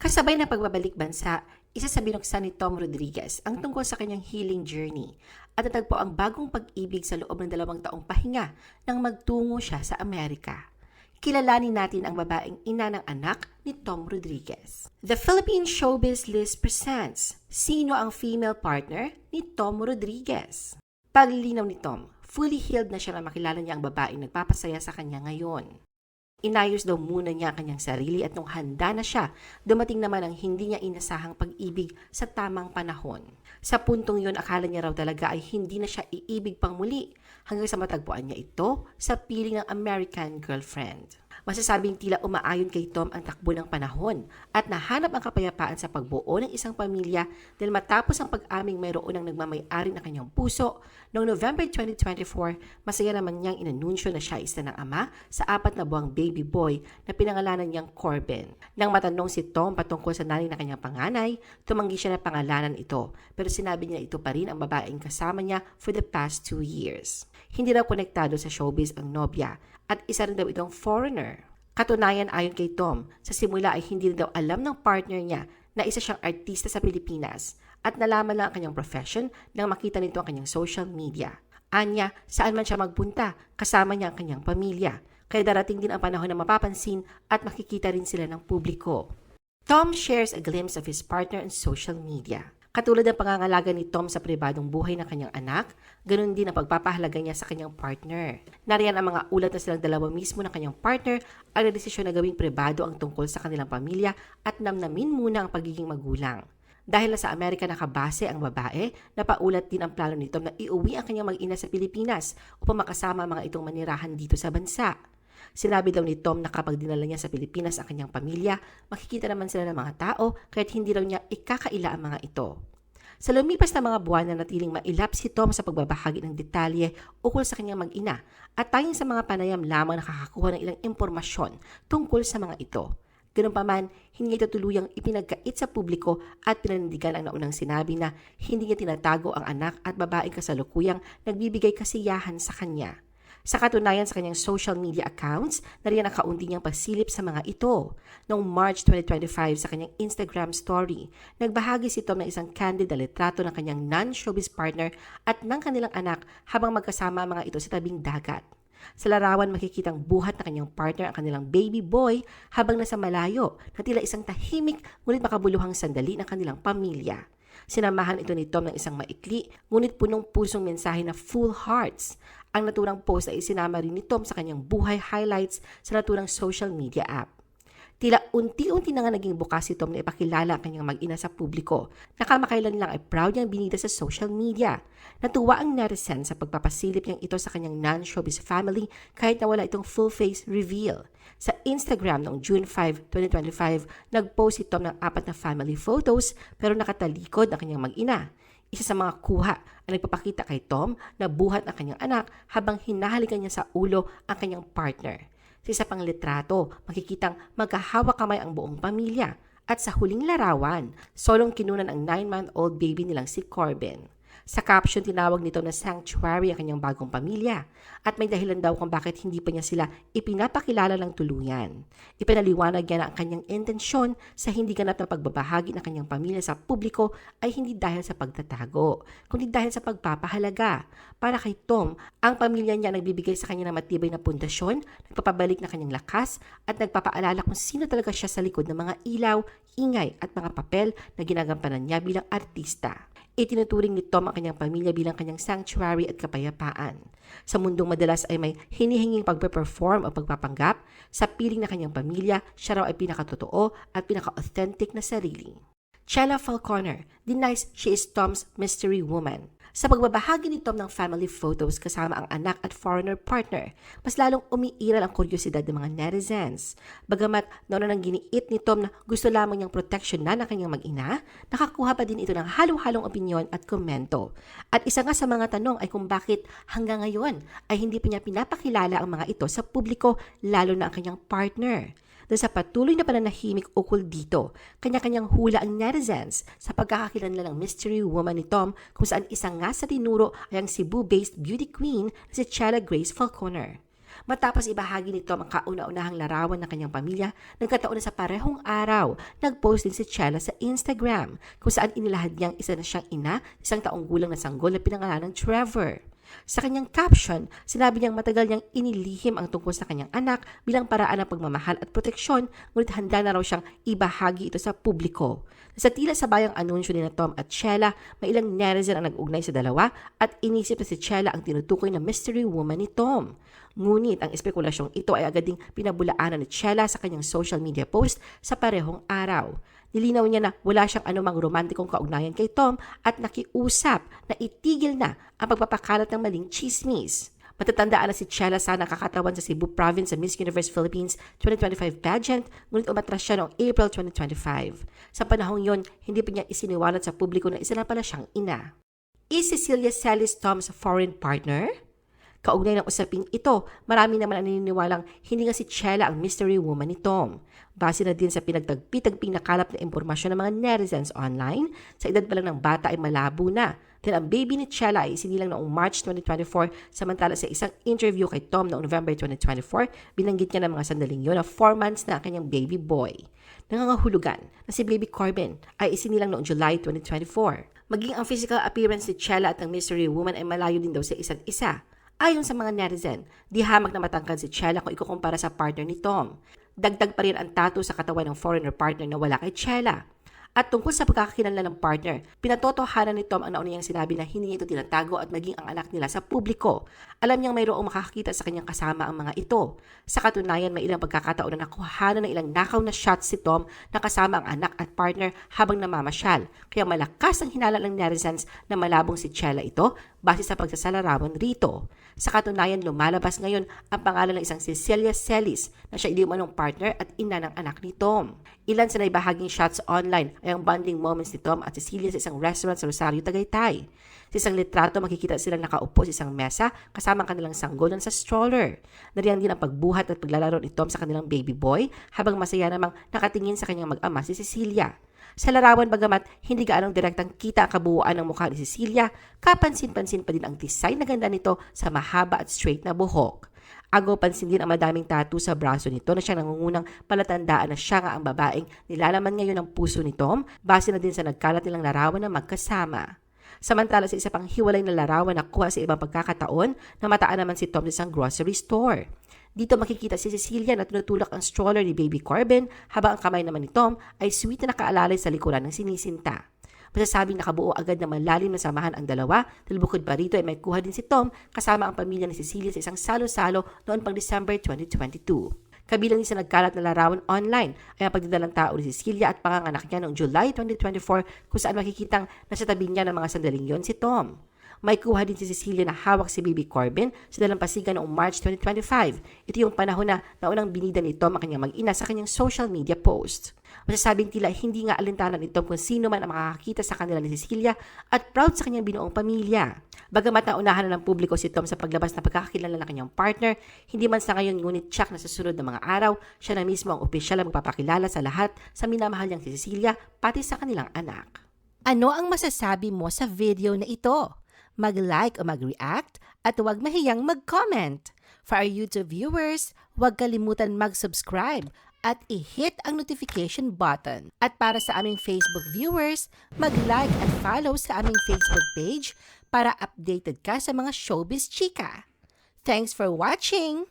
Kasabay ng pagbabalik bansa, isa sa binuksan ni Tom Rodriguez ang tungkol sa kanyang healing journey at natagpo ang bagong pag-ibig sa loob ng 2 taong pahinga nang magtungo siya sa Amerika. Kilalanin natin ang babaeng ina ng anak ni Tom Rodriguez. The Philippine Showbiz List presents Sino ang female partner ni Tom Rodriguez? Paglilinaw ni Tom, fully healed na siya na makilala niya ang babaeng nagpapasaya sa kanya ngayon. Inayos daw muna niya ang kanyang sarili at nung handa na siya, dumating naman ang hindi niya inasahang pag-ibig sa tamang panahon. Sa puntong yun, akala niya raw talaga ay hindi na siya iibig pang muli hanggang sa matagpuan niya ito sa piling ng American girlfriend. Masasabing tila umaayon kay Tom ang takbo ng panahon at nahanap ang kapayapaan sa pagbuo ng isang pamilya dahil matapos ang pag-aming mayroon ng nagmamay-ari ng kanyang puso, noong November 2024, masaya naman niyang inanunsyo na siya isa ng ama sa 4 na buwang baby boy na pinangalanan niyang Corbin. Nang matanong si Tom patungkol sa nanay na kanyang panganay, tumanggi siya na pangalanan ito pero sinabi niya ito pa rin ang babaeng kasama niya for the past 2 years. Hindi raw konektado sa showbiz ang nobya at isa rin daw itong foreigner. Katunayan ayon kay Tom, sa simula ay hindi rin daw alam ng partner niya na isa siyang artista sa Pilipinas at nalaman lang ang kanyang profession nang makita nito ang kanyang social media. Anya, saan man siya magpunta, kasama niya ang kanyang pamilya. Kaya darating din ang panahon na mapapansin at makikita rin sila ng publiko. Tom shares a glimpse of his partner on social media. Katulad ng pangangalaga ni Tom sa pribadong buhay ng kanyang anak, ganoon din ang pagpapahalaga niya sa kanyang partner. Nariyan ang mga ulat na silang dalawa mismo ng kanyang partner ang desisyon na gawing pribado ang tungkol sa kanilang pamilya at namnamin muna ang pagiging magulang. Dahil na sa Amerika nakabase ang babae, napaulat din ang plano ni Tom na iuwi ang kanyang mag-ina sa Pilipinas upang makasama ang mga itong manirahan dito sa bansa. Sinabi daw ni Tom na kapag dinala niya sa Pilipinas ang kanyang pamilya, makikita naman sila ng mga tao kahit hindi raw niya ikakaila ang mga ito. Sa lumipas na mga buwan na natiling mailap si Tom sa pagbabahagi ng detalye ukol sa kanyang mag-ina at tanging sa mga panayam lamang nakakakuha ng ilang impormasyon tungkol sa mga ito. Ganun pa man, hindi niya ito tuluyang ipinagkait sa publiko at pinanindigan ang naunang sinabi na hindi niya tinatago ang anak at babaeng kasalukuyang nagbibigay kasiyahan sa kanya. Sa katunayan sa kanyang social media accounts, nariyan ang kaunti niyang pasilip sa mga ito. Noong March 2025 sa kanyang Instagram story, nagbahagi si Tom ng isang candid na litrato ng kanyang non-showbiz partner at ng kanilang anak habang magkasama ang mga ito sa tabing dagat. Sa larawan makikitang buhat na kanyang partner ang kanilang baby boy habang nasa malayo na tila isang tahimik ngunit makabuluhang sandali ng kanilang pamilya. Sinamahan ito ni Tom ng isang maikli ngunit punong pusong mensahe na full hearts. Ang naturang post ay isinama rin ni Tom sa kanyang buhay highlights sa naturang social media app. Tila unti-unti na nga naging bukas si Tom na ipakilala ang kanyang mag-ina sa publiko. Nakamakailan lang ay proud niyang binida sa social media. Natuwa ang netizen sa pagpapasilip niyang ito sa kanyang non-showbiz family kahit na wala itong full face reveal. Sa Instagram noong June 5, 2025, nag-post si Tom ng 4 na family photos pero nakatalikod ang kanyang mag-ina. Isa sa mga kuha ang nagpapakita kay Tom na buhat ang kanyang anak habang hinahalikan niya sa ulo ang kanyang partner. Sa isa pang litrato, makikitang magkahawak kamay ang buong pamilya. At sa huling larawan, solong kinunan ang 9-month-old baby nilang si Corbin. Sa caption, tinawag nito na sanctuary ang kanyang bagong pamilya at may dahilan daw kung bakit hindi pa niya sila ipinapakilala ng tuluyan. Ipinaliwanag niya na ang kanyang intensyon sa hindi ganap na pagbabahagi ng kanyang pamilya sa publiko ay hindi dahil sa pagtatago, kundi dahil sa pagpapahalaga. Para kay Tom, ang pamilya niya nagbibigay sa kanya ng matibay na pundasyon, nagpapabalik ng kanyang lakas at nagpapaalala kung sino talaga siya sa likod ng mga ilaw, ingay at mga papel na ginagampanan niya bilang artista. Itinuturing ni Tom ang kanyang pamilya bilang kanyang sanctuary at kapayapaan. Sa mundong madalas ay may hinihinging pagpe-perform o pagpapanggap, sa piling na kanyang pamilya, siya raw ay pinakatotoo at pinaka-authentic na sarili. Chela Falconer denies she is Tom's mystery woman. Sa pagbabahagi ni Tom ng family photos kasama ang anak at foreigner partner, mas lalong umiiral ang kuryosidad ng mga netizens. Bagamat noon nang giniit ni Tom na gusto lamang niyang proteksyonan ang kanyang mag-ina, nakakuha pa din ito ng halo-halong opinyon at komento. At isa nga sa mga tanong ay kung bakit hanggang ngayon ay hindi pa niya pinapakilala ang mga ito sa publiko, lalo na ang kanyang partner. Dahil sa patuloy na pananahimik ukol dito, kanya-kanyang hula ang netizens sa pagkakakilanlan ng mystery woman ni Tom kung saan isang nga sa tinuro ay ang Cebu-based beauty queen na si Chela Grace Falconer. Matapos ibahagi ni Tom ang kauna-unahang larawan ng kanyang pamilya, nagkataon na sa parehong araw, nag-post din si Chela sa Instagram kung saan inilahad niyang isa na siyang ina, isang taong gulang na sanggol na pinangalan ng Trevor. Sa kanyang caption, sinabi niyang matagal niyang inilihim ang tungkol sa kanyang anak bilang paraan ng pagmamahal at proteksyon, ngunit handa na raw siyang ibahagi ito sa publiko. Sa tila sabayang anunsyo ni na Tom at Chela, may ilang netizen ang nag-ugnay sa dalawa at inisip na si Chela ang tinutukoy na mystery woman ni Tom. Ngunit ang espekulasyong ito ay agad ding pinabulaanan ni Chela sa kanyang social media post sa parehong araw. Nilinaw niya na wala siyang anumang romantikong kaugnayan kay Tom at nakiusap na itigil na ang pagpapakalat ng maling chismis. Matatandaan na si Chela sa nakakatawan sa Cebu Province sa Miss Universe Philippines 2025 pageant, ngunit umatras siya noong April 2025. Sa panahong yon, hindi pa niya isiniwalat sa publiko na isa na pala siyang ina. Is Cecilia Celis Tom's foreign partner? Kaugnay ng usaping ito, marami naman ang naniniwalang hindi nga si Chela ang mystery woman ni Tom. Base na din sa pinagtagpi-tagping nakalap na impormasyon ng mga netizens online, sa edad pa lang ng bata ay malabo na. Dahil ang baby ni Chela ay isinilang noong March 2024, samantala sa isang interview kay Tom noong November 2024, binanggit niya ng mga sandaling yun na 4 months na ang kanyang baby boy. Nangangahulugan na si Baby Corbin ay isinilang noong July 2024. Maging ang physical appearance ni Chela at ng mystery woman ay malayo din daw sa isa't isa. Ayon sa mga netizen, di hamak na matangkad si Chela kung ikukumpara sa partner ni Tom. Dagdag pa rin ang tattoo sa katawan ng foreigner partner na wala kay Chela. At tungkol sa pagkakakilanlan ng partner, pinatotohanan ni Tom ang nauna niyang sinabi na hindi niya ito tinatago at maging ang anak nila sa publiko. Alam niyang mayroong makakakita sa kanyang kasama ang mga ito. Sa katunayan, may ilang pagkakataon na nakuhanan ng ilang nakaw na shots si Tom na kasama ang anak at partner habang namamasyal. Kaya malakas ang hinala ng netizens na malabong si Chela ito base sa pagsasalarawan rito. Sa katunayan, lumalabas ngayon ang pangalan ng isang Cecilia Celis na siya idiumanong partner at ina ng anak ni Tom. Ilan sa naibahaging shots online ay ang bonding moments ni Tom at Cecilia sa isang restaurant sa Rosario, Tagaytay. Sa isang litrato, makikita silang nakaupo sa isang mesa kasama ang kanilang sanggolan sa stroller. Nariyan din ang pagbuhat at paglalaro ni Tom sa kanilang baby boy habang masaya namang nakatingin sa kanyang mag-ama si Cecilia. Sa larawan bagamat hindi gaanong direktang kita ang kabuuan ng mukha ni Cecilia, kapansin-pansin pa din ang design na ganda nito sa mahaba at straight na buhok. Agaw pansin din ang madaming tattoo sa braso nito na siyang nangungunang palatandaan na siya nga ang babaeng nilalaman ngayon ng puso ni Tom, base na din sa nagkalat nilang larawan na magkasama. Samantala sa isa pang hiwalay na larawan na kuha sa ibang pagkakataon, namataan naman si Tom sa isang grocery store. Dito makikita si Cecilia na tinutulak ang stroller ni Baby Corbin habang ang kamay naman ni Tom ay sweet na nakaalalay sa likuran ng sinisinta. Masasabing nakabuo agad na malalim na samahan ang dalawa dahil bukod pa rito ay may kuha din si Tom kasama ang pamilya ni Cecilia sa isang salo-salo noon pang December 2022. Kabilang din sa nagkalat na larawan online ay ang pagdadalang tao ni Cecilia at panganganak niya noong July 2024 kung saan makikitang nasa tabi niya ng mga sandaling yon si Tom. May kuha din si Cecilia na hawak si Baby Corbin sa dalampasigan noong March 2025. Ito yung panahon na naunang binida ni Tom ang kanyang mag-ina sa kanyang social media post. Masasabing tila hindi nga alintanan ni Tom kung sino man ang makakakita sa kanila ni Cecilia at proud sa kanyang binuong pamilya. Bagamat naunahan na ng publiko si Tom sa paglabas na pagkakakilala ng kanyang partner, hindi man sa ngayon ngunit tsak na sa sunod na mga araw, siya na mismo ang opisyal na magpapakilala sa lahat sa minamahal niyang si Cecilia pati sa kanilang anak. Ano ang masasabi mo sa video na ito? Mag-like o mag-react at huwag mahiyang mag-comment. For our YouTube viewers, huwag kalimutan mag-subscribe at i-hit ang notification button. At para sa aming Facebook viewers, mag-like at follow sa aming Facebook page para updated ka sa mga showbiz chika. Thanks for watching!